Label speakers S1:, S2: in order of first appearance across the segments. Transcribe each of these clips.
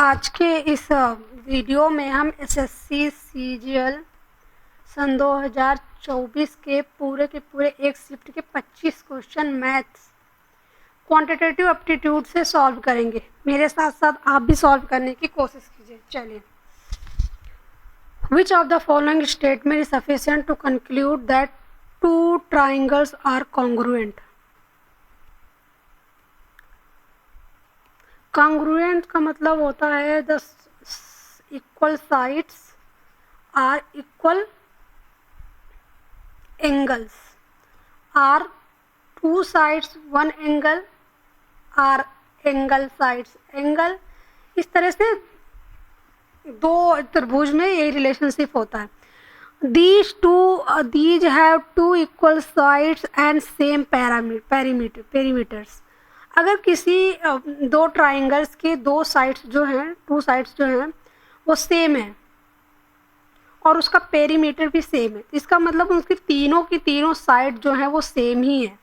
S1: आज के इस वीडियो में हम एसएससी सीजीएल सन 2024 के पूरे एक शिफ्ट के 25 क्वेश्चन मैथ्स क्वांटिटेटिव एप्टीट्यूड से सॉल्व करेंगे। मेरे साथ साथ आप भी सॉल्व करने की कोशिश कीजिए। चलिए, which of the following statement is sufficient to conclude that two triangles are congruent. Congruent का मतलब होता है the equal sides are equal angles, are two sides one angle, are angle sides angle. इस तरह से दो त्रिभुज में यही रिलेशनशिप होता है। these have two equal sides and same perimeters। अगर किसी दो ट्राइंगल्स के दो साइड्स जो हैं, टू साइड्स जो हैं वो सेम है और उसका पेरीमीटर भी सेम है, इसका मतलब उसकी तीनों की तीनों साइड जो है वो सेम ही है,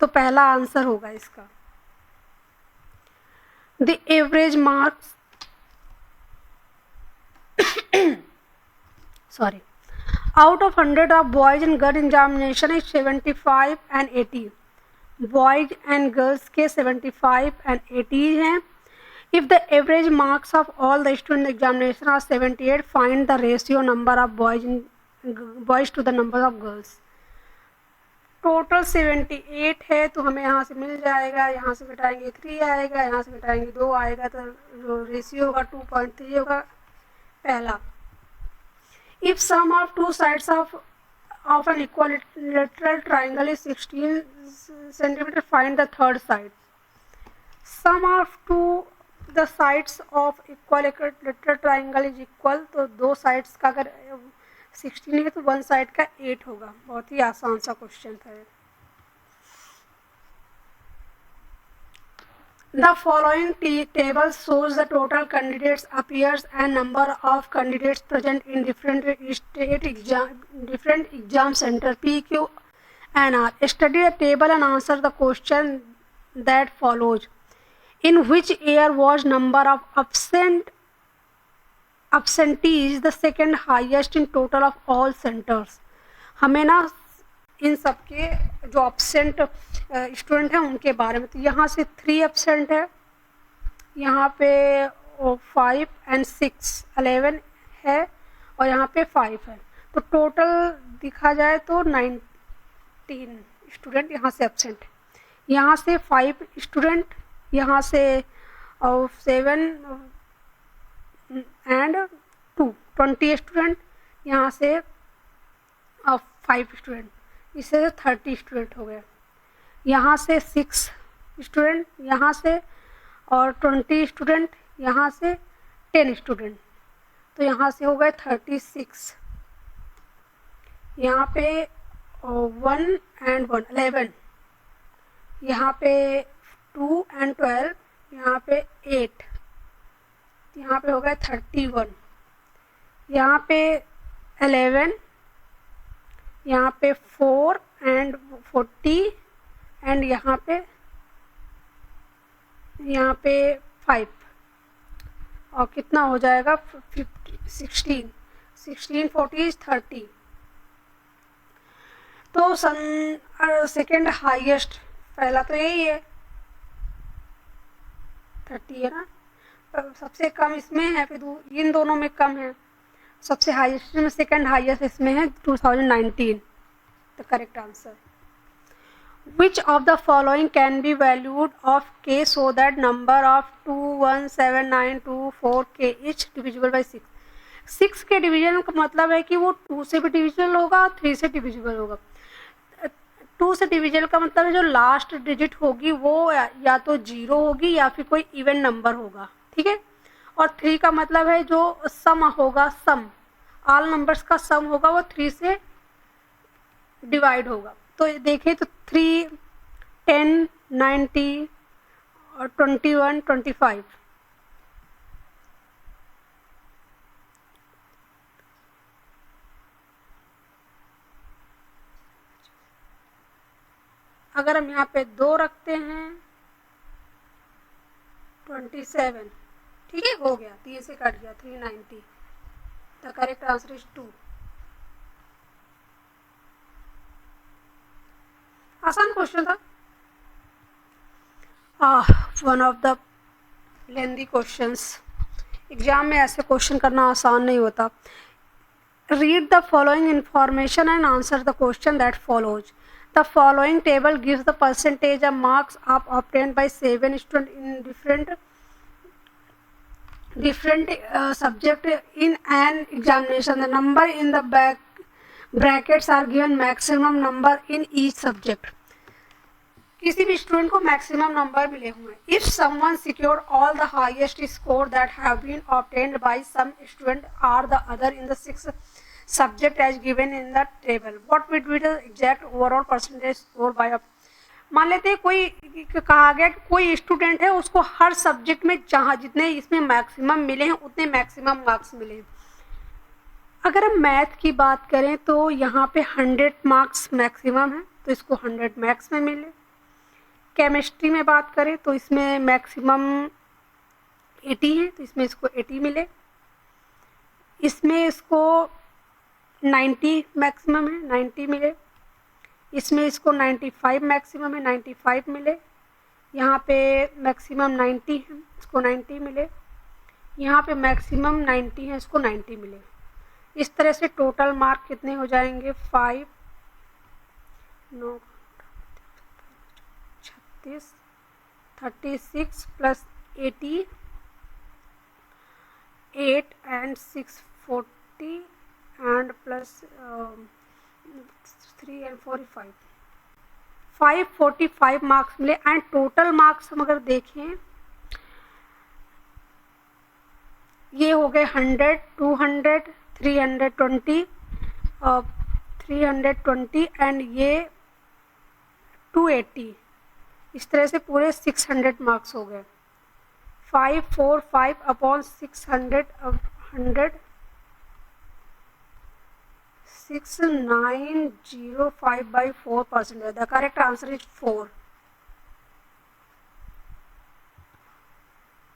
S1: तो पहला आंसर होगा इसका। The average marks out of 100 of boys and girls examination is 75 and 80। Boys and girls के 75 एंड 80 हैं। If the average marks of all the student examination are 78, find the ratio number of boys to the number of girls. Total 78 है तो हमें यहाँ से मिल जाएगा, यहाँ से घटाएंगे 3 आएगा, यहाँ से घटाएंगे 2 आएगा, तो जो रेशियो होगा 2.3 होगा पहला। If sum of two sides of an equilateral triangle is 16 centimeter, find the third side। Sum of the sides of equilateral triangle is equal, तो दो साइड्स का अगर 16 है तो वन साइड का 8 होगा। बहुत ही आसान सा क्वेश्चन था। The following table shows the total candidates appears and number of candidates present in different exam center P, Q and R। Study the table and answer the question that follows। In which year was number of absentees the second highest in total of all centers। हमें ना इन सबके जो absent student हैं उनके बारे में, तो यहाँ से 3 एब्सेंट है, यहाँ पे 5 एंड 6 11 है और यहाँ पे 5 है, तो टोटल दिखा जाए तो 19 स्टूडेंट यहाँ से एब्सेंट है। यहाँ से 5 स्टूडेंट, यहाँ से 7 एंड 2 20 स्टूडेंट, यहाँ से 5 स्टूडेंट, इससे 30 स्टूडेंट हो गए। यहाँ से 6 स्टूडेंट यहाँ से और 20 स्टूडेंट यहाँ से 10 स्टूडेंट, तो यहाँ से हो गए 36। यहाँ पे 1 एंड 1 11, यहाँ पे 2 एंड 12, यहाँ पे 8, यहाँ पे हो गए 31, यहाँ पे 11, यहाँ पे 4 एंड 40 एंड यहाँ पे 5, और कितना हो जाएगा 16 40 30। तो सेकेंड हाईएस्ट पहला तो यही है 30 है ना, सबसे कम इसमें है, फिर इन दोनों में कम है, सबसे हाईएस्ट में सेकेंड हाईएस्ट इसमें है 2019। The correct answer. Which of the following can be valued of k so that number of 21792 k is divisible by 6। 6 के डिवीजन का मतलब है कि वो 2 से भी डिविजिबल होगा, 3 से डिविजिबल होगा। 2 से डिविजिबल का मतलब है जो लास्ट डिजिट होगी वो या तो 0 होगी या फिर कोई इवन नंबर होगा, ठीक है। और 3 का मतलब है जो सम होगा, सम ऑल नंबर्स का सम होगा वो 3 से डिवाइड होगा। तो देखें तो 3 10 90 और 21 25। अगर हम यहाँ पे 2 रखते हैं 27, ठीक है, हो गया, 3 से कट गया, 390। The correct answer is 2। आसान क्वेश्चन था। One of the lengthy questions. Exam में ऐसे क्वेश्चन करना आसान नहीं होता। Read the following information and answer the question that follows. The following table gives the percentage of marks up obtained by 7 students in different subject in an examination. The number in the brackets are given maximum number in each subject. किसी भी student को maximum number मिले हुए। If someone secured all the highest score that have been obtained by some student are the other in the 6 subject as given in the table, what will be the exact overall percentage score by. मान लेते हैं कोई कहा गया कि कोई student है, उसको हर सब्जेक्ट में जहाँ जितने इसमें मैक्सिमम मिले हैं उतने मैक्सिमम मार्क्स मिले हैं। अगर हम मैथ की बात करें तो यहाँ पे 100 मार्क्स मैक्सिमम है, तो इसको 100 मैक्स में मिले। केमिस्ट्री में बात करें तो इसमें मैक्सिमम 80 है, तो इसमें इसको 80 मिले। इसमें इसको 90 मैक्सिमम है, 90 मिले। इसमें इसको 95 मैक्सिमम है, 95 मिले। यहाँ पे मैक्सिमम 90 है, इसको 90 मिले। यहाँ पे मैक्सिमम 90 है, इसको 90 मिले। इस तरह से टोटल मार्क कितने हो जाएंगे, 5 9 36 36 plus 80 8 and 6 40 and plus 3 and 45 545 marks मिले। एंड टोटल मार्क्स हम अगर देखें ये हो गए 100 200 320 320 एंड ये 280। इस तरह से पूरे 600 मार्क्स हो गए। 545 upon 600 100 6905 by 4%। The correct answer is 4।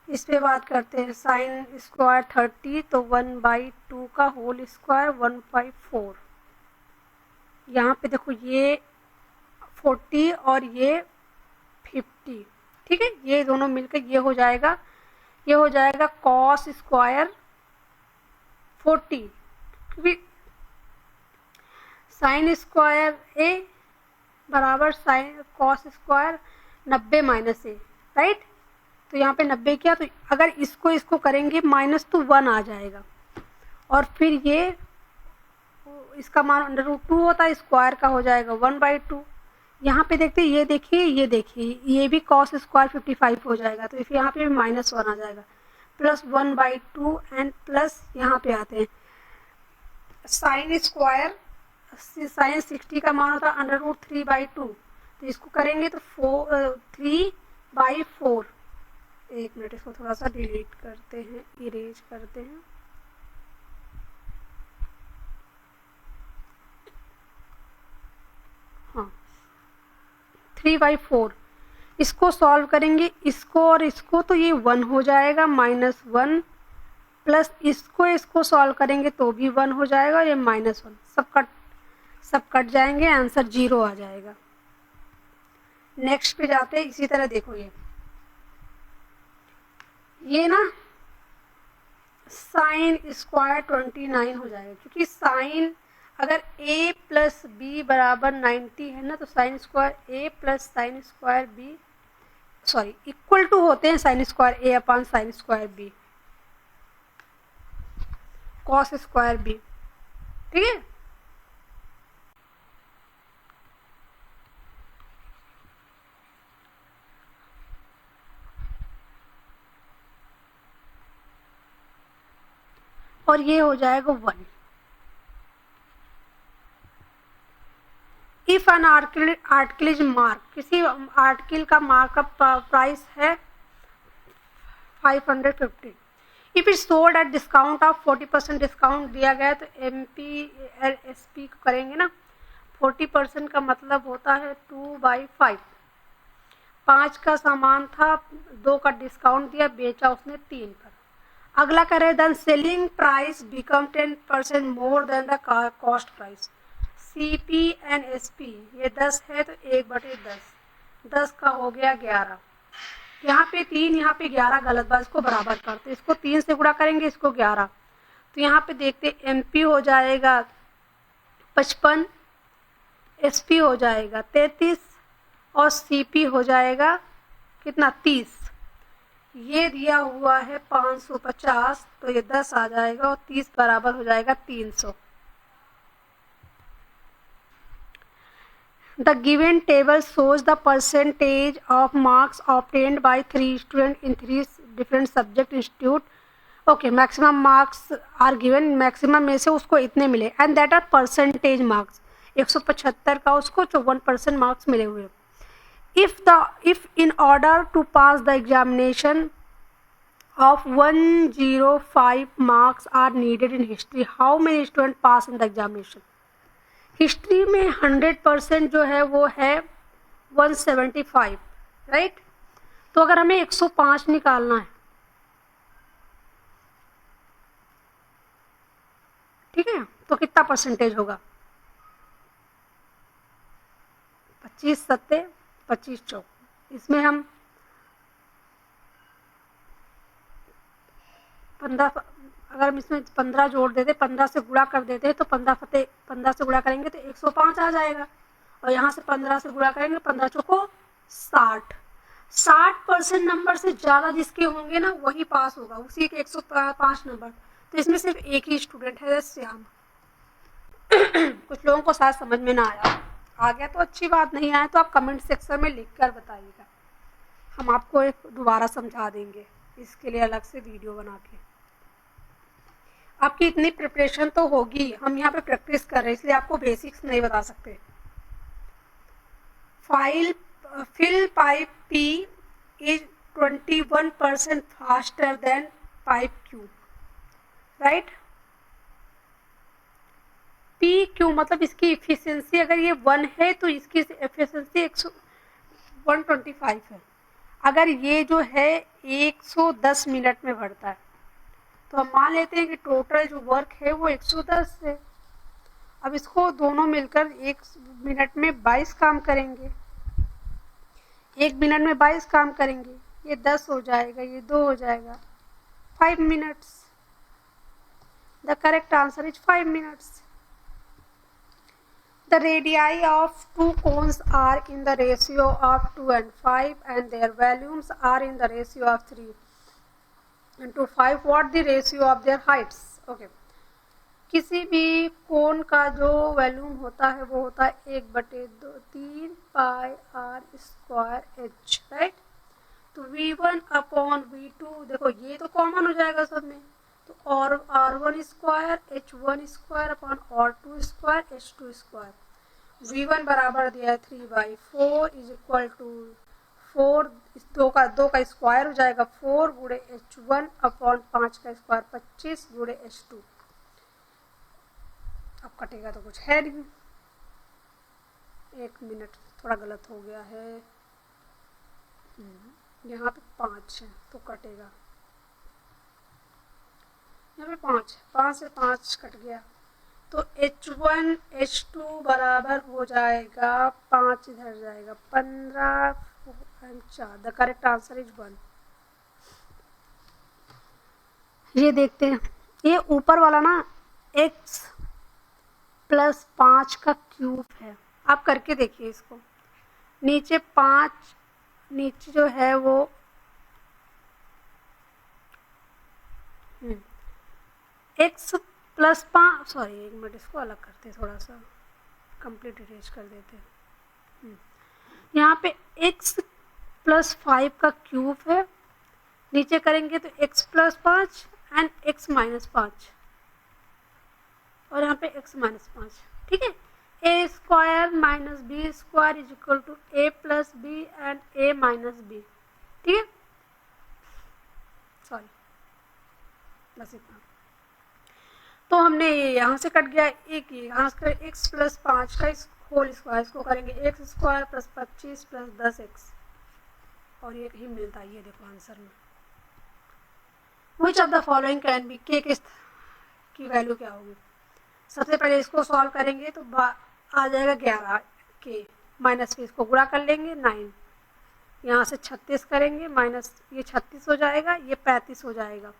S1: इस पे बात करते हैं साइन स्क्वायर 30, तो 1/2 का होल स्क्वायर 154। यहाँ पे देखो ये 40 और ये 50, ठीक है, ये दोनों मिलकर ये हो जाएगा कॉस स्क्वायर 40, क्योंकि साइन स्क्वायर ए बराबर साइन कॉस स्क्वायर 90 माइनस ए, राइट। तो यहाँ पे 90 किया, तो अगर इसको करेंगे माइनस तो 1 आ जाएगा, और फिर ये इसका मान √2 होता है, स्क्वायर का हो जाएगा 1/2। यहाँ पे देखते हैं, ये देखिए ये भी कॉस स्क्वायर 55 हो जाएगा, तो यहाँ पे -1 आ जाएगा, प्लस 1/2 एंड प्लस यहाँ पे आते हैं साइन स्क्वायर साइन 60 का मान होता है √3/2, तो इसको करेंगे तो 3/4। एक मिनट, इसको थोड़ा सा डिलीट करते हैं, इरेज करते हैं। हाँ 3/4। इसको सॉल्व करेंगे, इसको और इसको, तो ये 1 हो जाएगा, -1 प्लस इसको सॉल्व करेंगे तो भी 1 हो जाएगा, और ये -1 सब कट जाएंगे, आंसर 0 आ जाएगा। नेक्स्ट पे जाते हैं। इसी तरह देखो ये ना साइन स्क्वायर 29 हो जाएगा, क्योंकि साइन अगर a प्लस बी बराबर 90 है ना, तो sine square a plus sine square b equal to होते हैं sine square a upon sine square b cos square b, ठीक है। और ये हो जाएगा 1। If an article is mark, किसी आर्टिकल का मार्कअप प्राइस है 550। If it sold at discount of 40% discount दिया गया, तो MPLSP को करेंगे ना। 40% का मतलब होता है 2/5। 5 का सामान था, 2 का डिस्काउंट दिया, बेचा उसने 3 पर, अगला कह रहे then selling price become 10% more than the cost price. CP and SP ये 10 है तो 1/10, 10 का हो गया 11, यहाँ पे 3 यहाँ पे 11 गलत बात, इसको बराबर करते, इसको 3 से गुणा करेंगे, इसको 11, तो यहाँ पे देखते MP हो जाएगा 55, SP हो जाएगा 33 और CP हो जाएगा कितना 30। ये दिया हुआ है 550, तो ये 10 आ जाएगा और 30 बराबर हो जाएगा 300। The given table shows the percentage of marks obtained by 3 students in 3 different subject institute. Okay, maximum marks are given, maximum में से उसको इतने मिले and that are percentage marks, 175 का उसको 54% मार्क्स मिले हुए। If in order to pass the examination of 105 marks are needed in history, how many students pass in the examination? History में 100% जो है वो है 175, राइट। तो अगर हमें 105 निकालना है, ठीक है, तो कितना परसेंटेज होगा? 25 सत्ते 25 चौक, इसमें हम 15, अगर हम इसमें 15 जोड़ देते, 15 से गुणा कर देते तो 15 से गुणा करेंगे तो 105 आ जाएगा, और यहाँ से 15 से गुणा करेंगे 15 चौको 60% नंबर से ज़्यादा जिसके होंगे ना वही पास होगा, उसी के 105 नंबर। तो इसमें सिर्फ एक ही स्टूडेंट है, श्याम। कुछ लोगों को शायद समझ में ना आया, आ गया तो अच्छी बात, नहीं आया तो आप कमेंट सेक्शन में लिख कर बताइएगा, हम आपको एक दोबारा समझा देंगे, इसके लिए अलग से वीडियो बना के। आपकी इतनी प्रिपरेशन तो होगी, हम यहाँ पे प्रैक्टिस कर रहे हैं इसलिए आपको बेसिक्स नहीं बता सकते। Fill pipe P is 21% faster than pipe Q, right. PQ मतलब इसकी एफिशिएंसी, अगर ये 1 है तो इसकी एफिशिएंसी 125 है। अगर ये जो है 110 मिनट में बढ़ता है, तो हम मान लेते हैं कि टोटल जो वर्क है वो 110 है। अब इसको दोनों मिलकर 1 मिनट में 22 काम करेंगे, 1 मिनट में 22 काम करेंगे, ये 10 हो जाएगा, ये 2 हो जाएगा, 5 minutes. The correct answer is 5 minutes. The radii of 2 cones are in the ratio of 2 and 5 and their volumes are in the ratio of 3 and to 5. What the ratio of their heights? Okay. किसी भी कोन का जो volume होता है वो होता है 1/3 पाई r square h, right. तो V1 अपॉन V2, देखो ये तो कॉमन हो जाएगा सब में, तो और R1 square H1 square upon R2 square H2 square. V1 बराबर दिया है 3/4 इज इक्वल टू 4, 2 का स्क्वायर हो जाएगा 4 गुणे H1 अपॉन 5 का स्क्वायर 25 गुणे H2। अब कटेगा तो कुछ है नहीं, 1 मिनट थोड़ा गलत हो गया है, यहाँ पे 5 है तो कटेगा, यहाँ पे 5 से 5 कट गया, तो H1 H2 बराबर हो जाएगा 5 इधर जाएगा 15 and 4। The correct answer is 1। ये देखते हैं, ये ऊपर वाला ना x + 5 का क्यूब है, आप करके देखिए इसको। नीचे 5, नीचे जो है वो x + 5, सॉरी 1 मिनट, इसको अलग करते हैं, थोड़ा सा कंप्लीट इरेज कर देते हैं। यहाँ पे x + 5 का क्यूब है, नीचे करेंगे तो x + 5 एंड x - 5, और यहाँ पे x - 5, ठीक है। a square minus b square is equal to a + b and a - b, ठीक है। सॉरी, बस इतना। तो हमने ये यहाँ से कट गया, एक यहाँ से x + 5 का होल स्क्वायर, इसको करेंगे x स्क्वायर + 25 + 10x, और ये कहीं मिलता है, ये देखो आंसर में विच of the following can be, के किस की वैल्यू क्या होगी। सबसे पहले इसको सॉल्व करेंगे तो आ जाएगा 11 के, माइनस के इसको गुणा कर लेंगे 9, यहाँ से 36 करेंगे माइनस, ये 36 हो जाएगा, ये 35 हो जाएगा,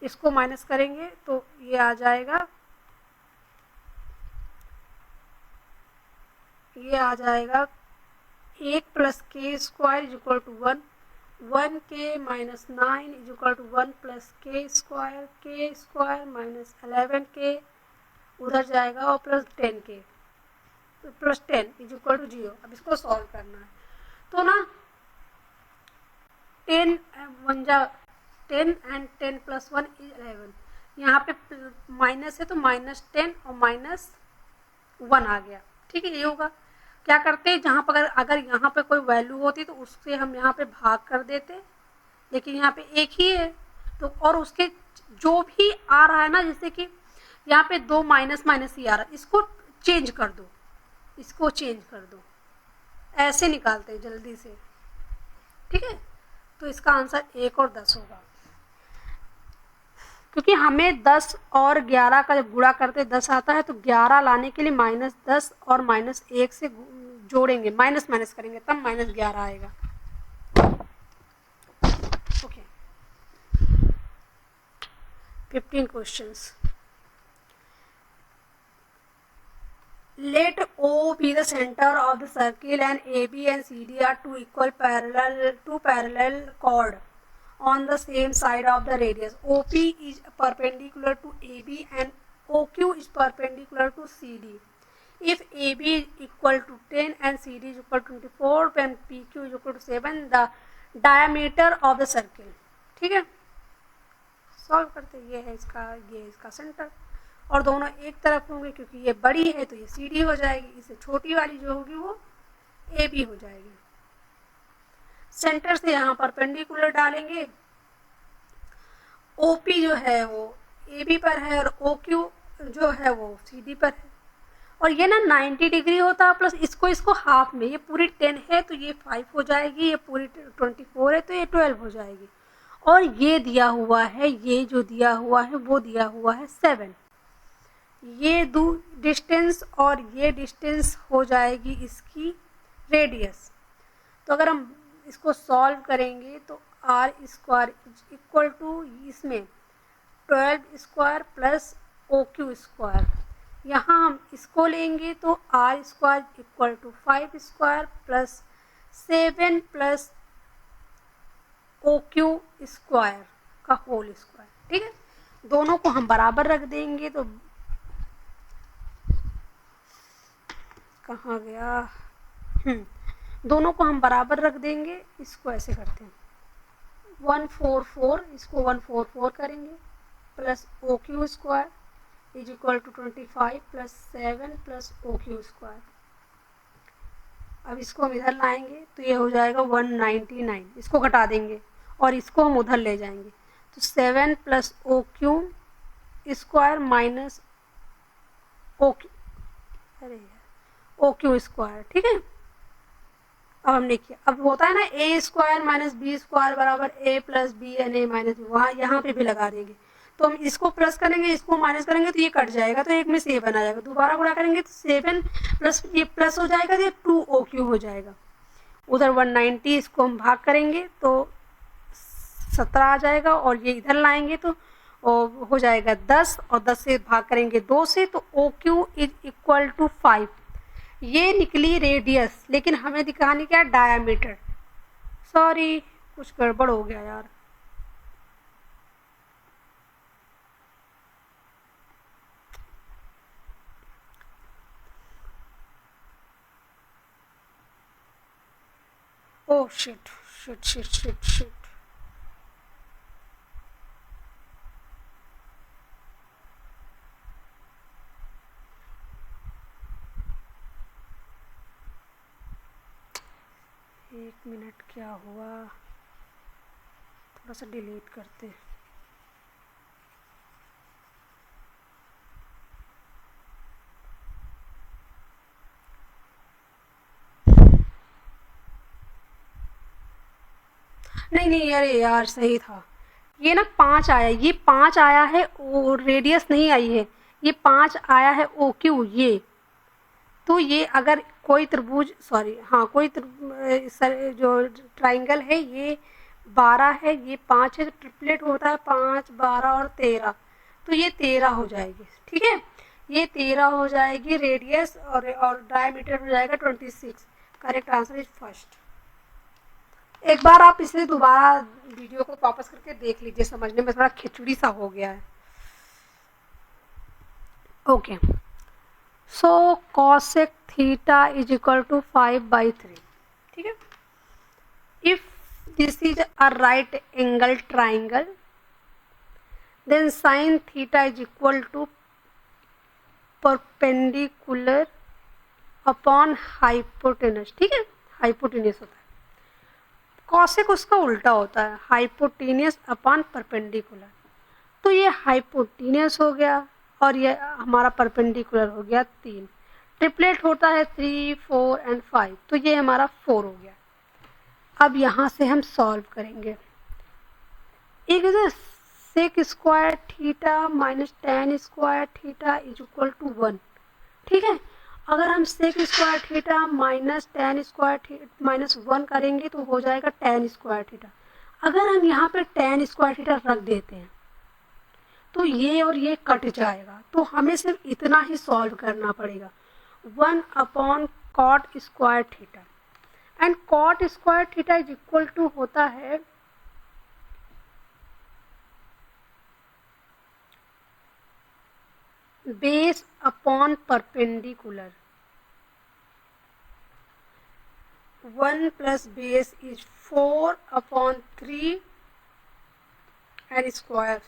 S1: इसको माइनस करेंगे तो ये आ जाएगा, ये आ जाएगा 1 plus k square is equal to 1, 1 k minus 9 is equal to 1 plus k square minus 11 k, उधर जाएगा और प्लस 10 के, प्लस 10 इज इक्वल टू 0। अब इसको सॉल्व करना है तो ना 10 1 जा 10 एंड 10 प्लस 1 इज 11, यहाँ पे माइनस है तो माइनस 10 और माइनस 1 आ गया, ठीक है। ये होगा, क्या करते हैं जहाँ पर अगर यहाँ पे कोई वैल्यू होती तो उससे हम यहाँ पे भाग कर देते, लेकिन यहाँ पे एक ही है तो, और उसके जो भी आ रहा है ना, जैसे कि यहाँ पे 2 माइनस माइनस ही आ रहा है, इसको चेंज कर दो, इसको चेंज कर दो, ऐसे निकालते हैं जल्दी से, ठीक है। तो इसका आंसर 1 और 10 होगा, क्योंकि हमें 10 और 11 का जब गुणा करते 10 आता है तो 11 लाने के लिए माइनस 10 और माइनस 1 से जोड़ेंगे, माइनस माइनस करेंगे तब माइनस 11 आएगा। Okay, 15 questions. Let O be the center of the circle and AB and CD are two parallel chord on the same side of the radius. OP is perpendicular to AB and OQ is perpendicular to CD. If AB is equal to 10 and CD is equal to 24 and PQ is equal to 7, the diameter of the circle, ठीक है। Solve करते, ये है इसका centre, और दोनों एक तरफ होंगे क्योंकि ये बड़ी है तो ये CD हो जाएगी, इससे छोटी वाली जो होगी वो AB हो जाएगी। सेंटर से यहाँ परपेंडिकुलर डालेंगे, OP जो है वो AB पर है और OQ जो है वो CD पर है, और ये ना 90 डिग्री होता है, प्लस इसको हाफ में, ये पूरी 10 है तो ये 5 हो जाएगी, ये पूरी 24 है तो ये 12 हो जाएगी, और ये दिया हुआ है, ये जो दिया हुआ है वो दिया हुआ है 7, ये डिस्टेंस और ये डिस्टेंस हो जाएगी इसकी रेडियस। तो अगर हम इसको सॉल्व करेंगे तो आर स्क्वायर इक्वल टू इसमें 12 स्क्वायर प्लस OQ स्क्वायर, यहाँ हम इसको लेंगे तो R square equal to 5 square plus 7 plus OQ square का होल स्क्वायर, ठीक है। दोनों को हम बराबर रख देंगे तो कहाँ गया, दोनों को हम बराबर रख देंगे, इसको ऐसे करते हैं 144, इसको 144 करेंगे plus OQ square is equal to 25 plus 7 plus OQ square. अब इसको हम इधर लाएंगे तो ये हो जाएगा 199, इसको घटा देंगे और इसको हम उधर ले जाएंगे तो 7 plus OQ square minus OQ square, ठीक है। अब हम देखिए, अब होता है ना A square minus B square बराबर A plus B and A minus B, वहाँ यहाँ पे भी लगा देंगे, तो हम इसको प्लस करेंगे इसको माइनस करेंगे तो ये कट जाएगा, तो एक में 7 आ जाएगा, दोबारा गुणा करेंगे तो 7 प्लस ये प्लस हो जाएगा तो 2 OQ हो जाएगा, उधर 190 इसको हम भाग करेंगे तो 17 आ जाएगा, और ये इधर लाएंगे तो हो जाएगा 10, और 10 से भाग करेंगे 2 से तो OQ इज इक्वल टू 5। ये निकली रेडियस, लेकिन हमें दिखाने क्या डायामीटर, सॉरी कुछ गड़बड़ हो गया यार, oh shit shit shit shit shit, एक मिनट, क्या हुआ, थोड़ा सा डिलीट करते हैं। नहीं अरे यार सही था, ये ना 5 आया, ये 5 आया है, रेडियस नहीं आई है, ये 5 आया है ओ क्यू ये। तो ये अगर कोई त्रिभुज कोई जो ट्राइंगल है ये 12 है, ये 5 है, तो ट्रिपलेट होता है 5, 12 और 13, तो ये 13 हो जाएगी। ठीक है, ये 13 हो जाएगी रेडियस, और डायमीटर हो जाएगा 26। Correct answer is first. एक बार आप इसे दोबारा वीडियो को वापस करके देख लीजिए, समझने में थोड़ा खिचड़ी सा हो गया है। Okay, so cosec theta is equal to 5/3। ठीक है, if this is a right angle triangle then sin theta is equal to perpendicular upon hypotenuse. ठीक है, हाइपोटेनस होता है, कॉसेक उसका उल्टा होता है, हाइपोटेनियस अपॉन परपेंडिकुलर। तो ये हाइपोटेनियस हो गया और ये हमारा परपेंडिकुलर हो गया 3। ट्रिपलेट होता है 3, 4 एंड 5, तो ये हमारा 4 हो गया। अब यहाँ से हम सॉल्व करेंगे। एक sec square theta minus tan square theta is equal to 1। ठीक है, अगर हम sec square theta minus tan square minus 1 करेंगे तो हो जाएगा tan स्क्वायर थीटा। अगर हम यहाँ पे tan स्क्वायर थीटा रख देते हैं तो ये और ये कट जाएगा, तो हमें सिर्फ इतना ही सॉल्व करना पड़ेगा, 1 cot square theta. And cot square theta is equal to होता है base upon perpendicular. 1 plus base is 4/3 and square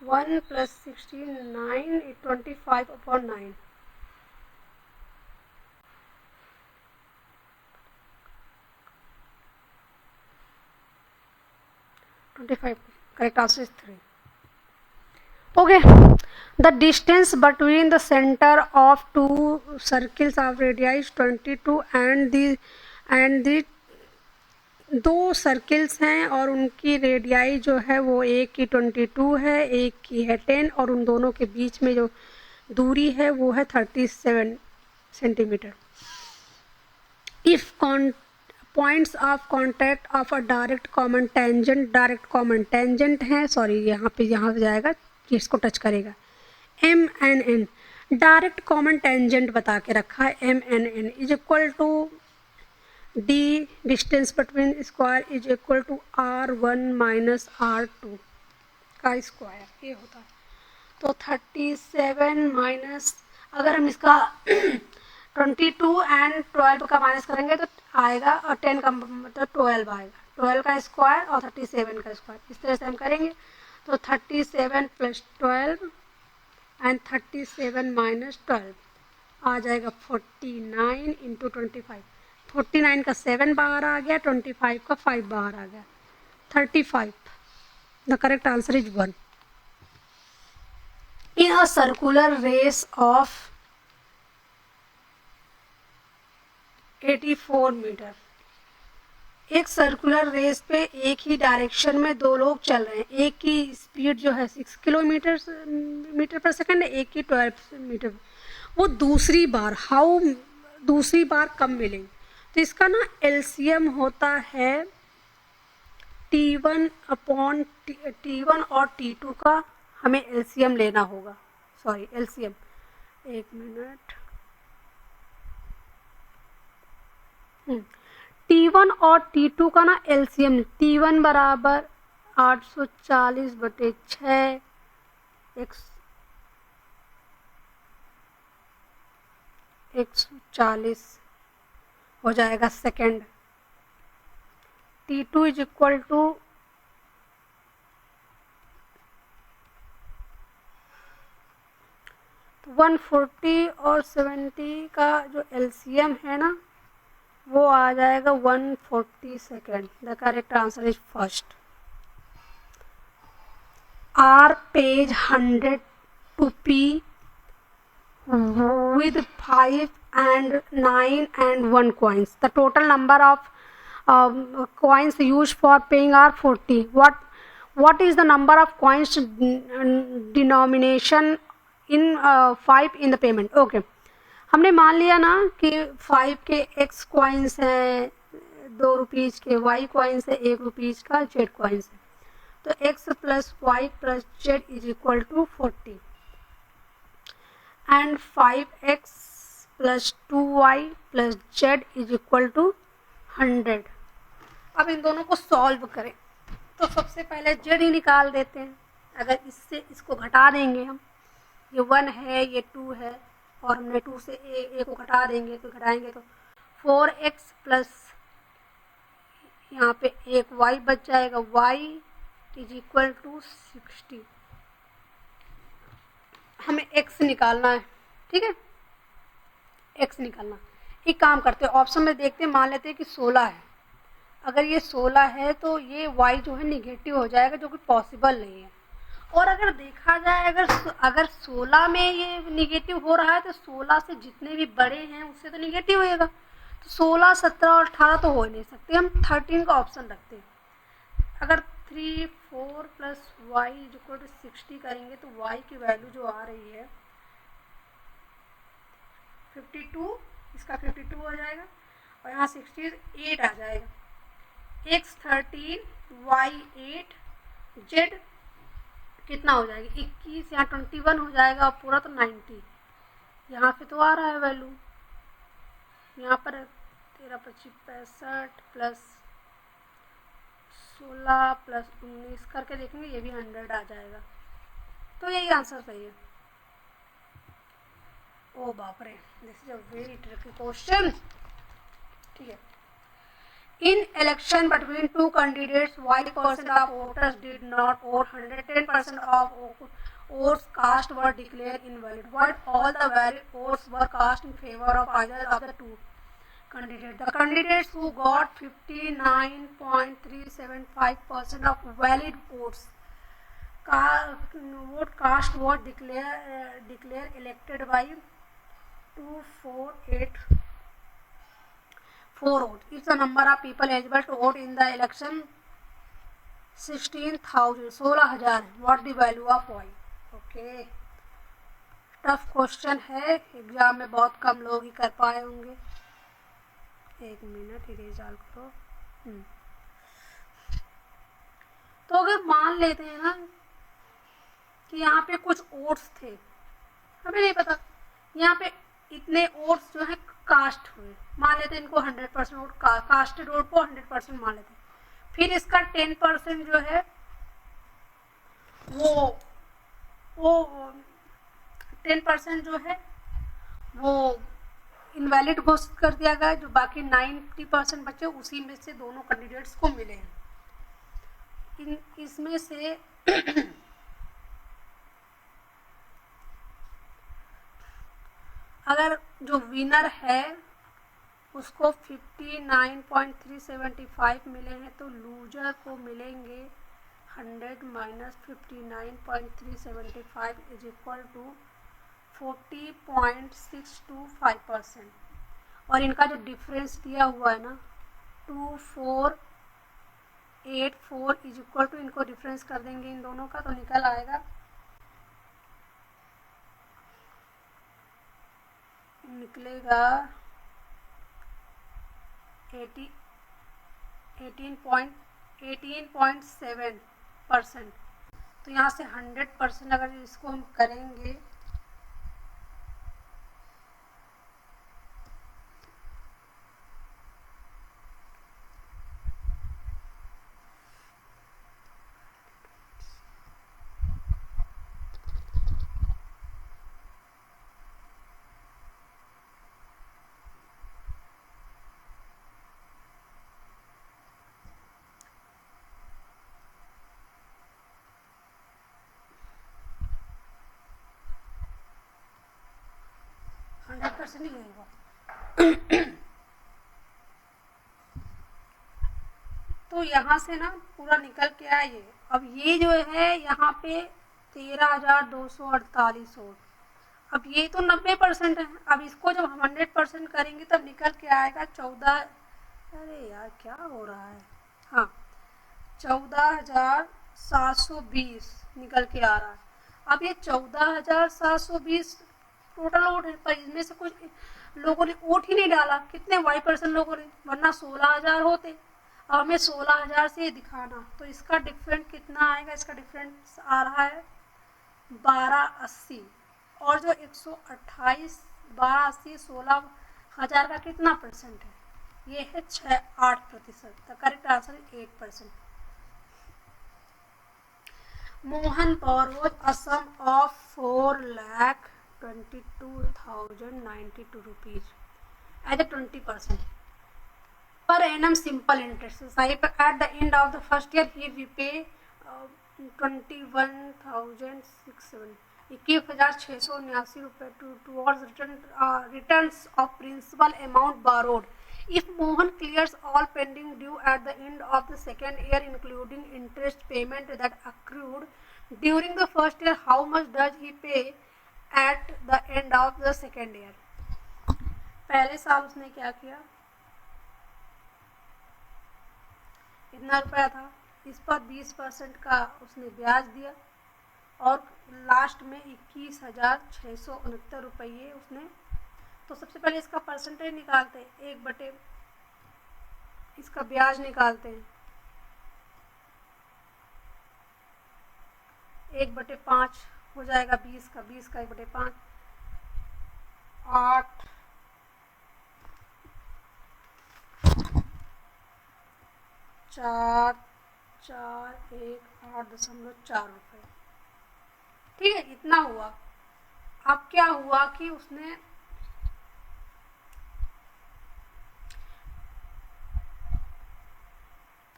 S1: 1 plus 16 9 25/9। 25, correct answer is 3. Okay, the distance between the center of two circles of radii is 22 and the दो circles हैं और उनकी radii जो है वो एक की 22 है, एक की है 10, और उन दोनों के बीच में जो दूरी है वो है 37 centimetre. If points of contact of a direct common tangent है, यहाँ पे जाएगा इसको टच करेगा, M N N, direct common tangent बता के रखा है, M N N is equal to D distance between square is equal to R1 minus R2 का स्क्वायर, ये होता है। तो 37 माइनस, अगर हम इसका 22 एंड 12 का माइनस करेंगे तो आएगा, और 10 का मतलब 12 आएगा, 12 का स्क्वायर और 37 का स्क्वायर, इस तरह से हम करेंगे। तो 37 प्लस 12 एंड 37 माइनस 12 आ जाएगा 49 इंटू 25। 49 का 7 बाहर आ गया, 25 का 5 बाहर आ गया, 35। The correct answer is 1। In a circular race of 84 metre, एक सर्कुलर रेस पे एक ही डायरेक्शन में दो लोग चल रहे हैं, एक की स्पीड जो है 6 किलोमीटर पर सेकंड है, एक की 12 मीटर। वो दूसरी बार कब मिलेंगे, तो इसका ना एलसीएम होता है T1 और T2 का हमें एलसीएम लेना होगा, एलसीएम, एक मिनट, T1 और T2 का ना एलसीएम, T1 बराबर 840/6 140 हो जाएगा second. T2 is equal to 140 और 70 का जो एलसीएम है ना वो आ जाएगा 140 second. The correct answer is first. R pays 100 to P with 5 and 9 and 1 coins. The total number of coins used for paying are 40. What is the number of coins denomination in 5 in the payment. Okay, हमने मान लिया ना कि 5 के x coins हैं 2 rupees के, y coins है 1 rupees का, z कॉइन्स है, तो x plus y plus z is equal to 40 and 5x plus 2y plus z is equal to 100। अब इन दोनों को सॉल्व करें तो सबसे पहले z ही निकाल देते हैं। अगर इससे इसको घटा देंगे हम, ये 1 है ये 2 है और हमने 2 से a को घटा देंगे तो घटाएंगे तो 4x प्लस यहाँ पे एक y बच जाएगा, y इज इक्वल टू 60। हमें x निकालना है, ठीक है, x निकालना। एक काम करते हैं, ऑप्शन में देखते हैं, मान लेते हैं कि 16 है। अगर ये 16 है तो ये y जो है निगेटिव हो जाएगा, जो कि पॉसिबल नहीं है। और अगर देखा जाए अगर 16 में ये निगेटिव हो रहा है तो 16 से जितने भी बड़े हैं उससे तो निगेटिव होएगा, तो 16, 17 और 18 तो हो ही नहीं सकते। हम 13 का ऑप्शन रखते हैं। अगर 3, 4 plus y is equal to 60 करेंगे तो y की वैल्यू जो आ रही है 52, इसका 52 हो जाएगा और यहाँ 60 8 आ जाएगा। x 13, y 8, z कितना हो जाएगा 21, यहाँ 21 हो जाएगा और पूरा तो 90। यहाँ पे तो आ रहा है वैल्यू, यहाँ पर 13, 25, 65 प्लस 16 प्लस 19 करके देखेंगे, ये भी 100 आ जाएगा। तो यही आंसर सही है। ओ बाप रे, this is a very tricky question. ठीक है, in election between two candidates, y% of voters did not vote, 110% of votes cast were declared invalid, while all the valid votes were cast in favor of either of the two candidates. The candidates who got 59.375% of valid votes vote cast were declared elected by 2484 votes. If the number of people eligible to vote in the election 16,000, what the value of y? Okay, tough question है, exam में बहुत कम लोग ही कर पाए होंगे। एक minute eraser करो। तो अगर मान लेते हैं ना कि यहाँ पे कुछ वोट्स थे, हमें नहीं पता, यहाँ पे इतने वोट्स जो है कास्ट हुए, मान लेते हैं इनको 100% वोट, कास्टेड वोट को 100% मान लेते हैं। फिर इसका 10% जो है वो 10% जो है वो इनवैलिड घोषित कर दिया गया, जो बाकी 90% बचे उसी में से दोनों कैंडिडेट्स को मिले हैं। इसमें से अगर जो विनर है उसको 59.375 मिले हैं तो लूजर को मिलेंगे 100 माइनस 59.375 इज इक्वल टू 40.625%। और इनका जो डिफरेंस दिया हुआ है ना 2484 इज इक्वल टू, इनको डिफरेंस कर देंगे इन दोनों का तो निकल आएगा, निकलेगा 18.7%। तो यहाँ से 100% अगर इसको हम करेंगे नहीं होगा। तो यहाँ से ना पूरा निकल के आया ये। अब ये जो है यहाँ पे 13,248 वोट, अब ये तो 90% है। अब इसको जब हम 100% करेंगे तब निकल के आएगा 14, अरे यार क्या हो रहा है, हाँ 14,000 14,720 निकल के आ रहा है। अब ये 14,720 टोटल वोट है, पर इसमें से कुछ लोगों ने वोट ही नहीं डाला। कितने y% लोगों ने, वरना 16,000 होते। अब हमें 16,000 से दिखाना, तो इसका डिफरेंट कितना आएगा? इसका डिफरेंस आ रहा है 1280, और जो 128 1280 16,000 का कितना परसेंट है? ये है 8%। The correct answer is 8%। Mohan borrowed a sum of 4,22,092 rupees as a 20% per annum simple interest. So at the end of the first year he repay 21,679 रुपये towards returns of principal amount borrowed. If Mohan clears all pending due at the end of the second year, including interest payment that accrued during the first year, how much does he pay at the end of the second year? पहले साल उसने क्या किया? इतना रुपया था, इस पर 20% का उसने ब्याज दिया, और लास्ट में 21,669 रुपये उसने। तो सबसे पहले इसका परसेंटेज निकालते हैं, 1/, इसका ब्याज निकालते हैं, 1/5 हो जाएगा 20 का 1/5, 8 4 4 1 8.4 रुपये। ठीक है, इतना हुआ। अब क्या हुआ कि उसने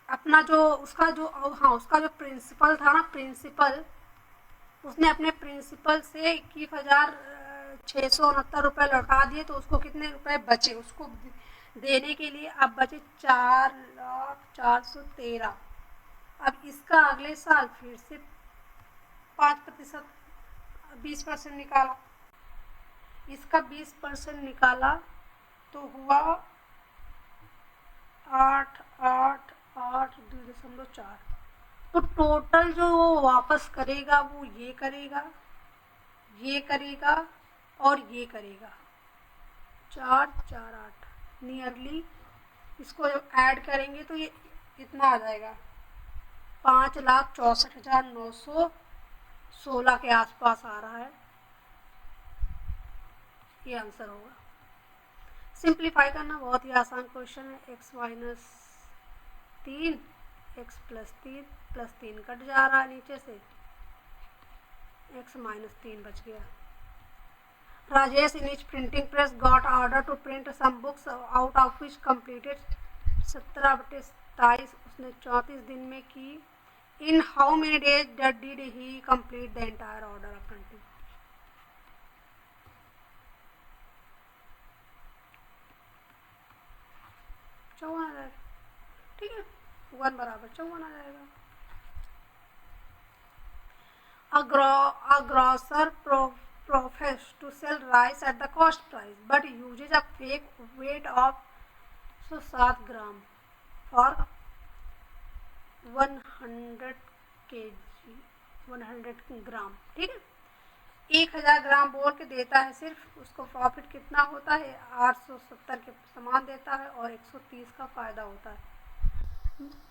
S1: अपना उसका जो प्रिंसिपल था ना, प्रिंसिपल उसने अपने प्रिंसिपल से 21,669 रुपये लौटा दिए। तो उसको कितने रुपए बचे उसको देने के लिए? अब बचे 4,04,13। अब इसका अगले साल फिर से 5% 20% निकाला, इसका 20% निकाला तो हुआ 8,8,8,2.4। तो टोटल जो वो वापस करेगा वो ये करेगा, ये करेगा और ये करेगा, 4 4 8, नियरली इसको जब ऐड करेंगे तो ये इतना आ जाएगा, 5,64,916 के आसपास आ रहा है। ये आंसर होगा। सिंप्लीफाई करना बहुत ही आसान क्वेश्चन है। x - 3 x + 3 कट जा रहा है नीचे से, x - 3 बच गया। Rajesh in his printing press got order to print some books out of which completed 17/27 उसने 34 दिन में की। In how many days did he complete the entire order of printing? $54,000। ठीक है, 1 = 54 आ जाएगा। A grocer professes to sell rice at the cost price but uses a fake weight of 7 gram for 100 ग्राम। ठीक है, 1,000 ग्राम बोल के देता है सिर्फ, उसको प्रॉफिट कितना होता है? 870 के सामान देता है और 130 का फायदा होता है।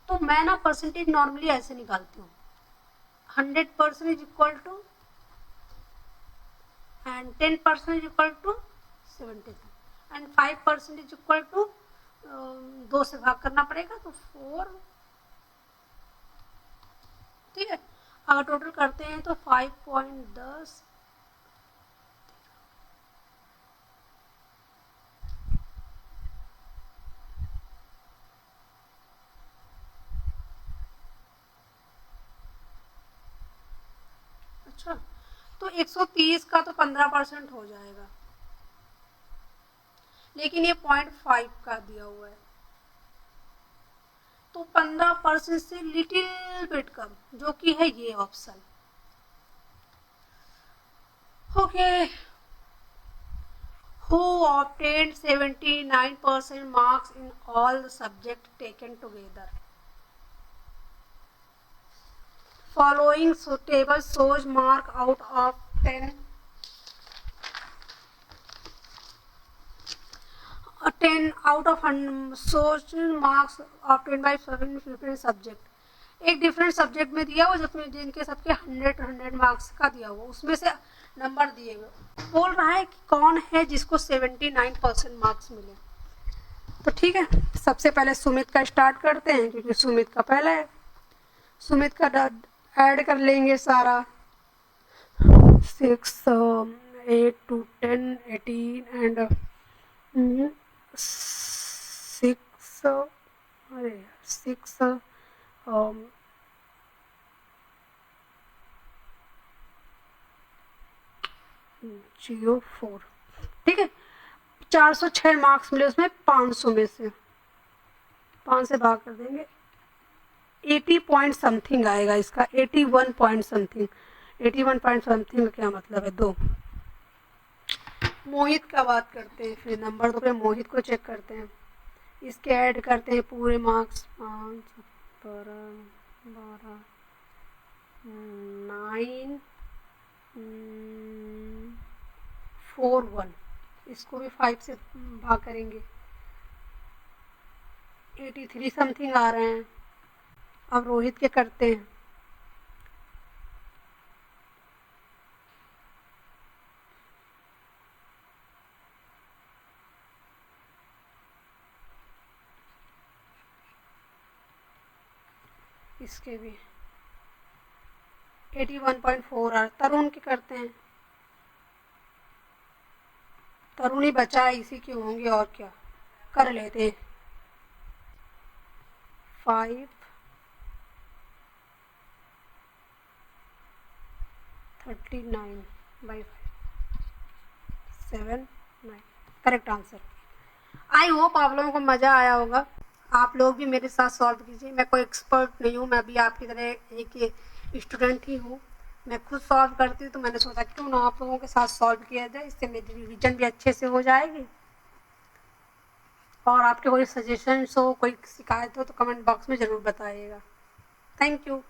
S1: तो मैं ना परसेंटेज नॉर्मली ऐसे निकालती हूँ, 100% is equal to and 10% is equal to 73 and 5% is equal to 2 से भाग करना पड़ेगा तो 4। ठीक है, अगर टोटल करते हैं तो 5.10। अच्छा, तो 130 का तो 15% हो जाएगा, लेकिन ये 0.5 का दिया हुआ है, तो 15% से लिटिल बिट कम, जो कि है ये option. Okay, who obtained 79% marks in all the subject taken together? following table shows mark out of 10 out of shows marks of 10 by 7 different subject. एक डिफरेंट सब्जेक्ट में दिया हुआ जिसमें जिनके सबके 100 मार्क्स का दिया हुआ, उसमें से नंबर दिए हुए। बोल रहा है कि कौन है जिसको 79% मार्क्स मिले। तो ठीक है, सबसे पहले सुमित का स्टार्ट करते हैं क्योंकि सुमित का पहला है। सुमित का ऐड कर लेंगे सारा 6 8 to 10 18 एंड 6 04। ठीक है, 406 मार्क्स मिले उसमें 500 में से 5 से भाग कर देंगे 80 पॉइंट समथिंग आएगा इसका, 81 पॉइंट समथिंग। 81 पॉइंट समथिंग का क्या मतलब है? 2। मोहित का बात करते हैं, फिर नंबर 2 पे मोहित को चेक करते हैं, इसके ऐड करते हैं पूरे मार्क्स 5 12 12 9 4 1। इसको भी 5 से भाग करेंगे 83 समथिंग आ रहे हैं। अब रोहित के करते हैं, इसके भी 81.4 आ। तरुण के करते हैं, तरुण ही बचा है, इसी के होंगे और क्या, कर लेते हैं। 5 39 by 7 9 correct answer. I hope आप लोगों को मज़ा आया होगा। आप लोग भी मेरे साथ सॉल्व कीजिए। मैं कोई एक्सपर्ट नहीं हूँ, मैं भी आपकी तरह एक स्टूडेंट ही हूँ। मैं खुद सॉल्व करती हूँ, तो मैंने सोचा क्यों ना आप लोगों के साथ सॉल्व किया जाए, इससे मेरी रिवीजन भी अच्छे से हो जाएगी। और आपके कोई सजेशंस हो, कोई शिकायत हो तो कमेंट बॉक्स में ज़रूर बताइएगा। Thank you.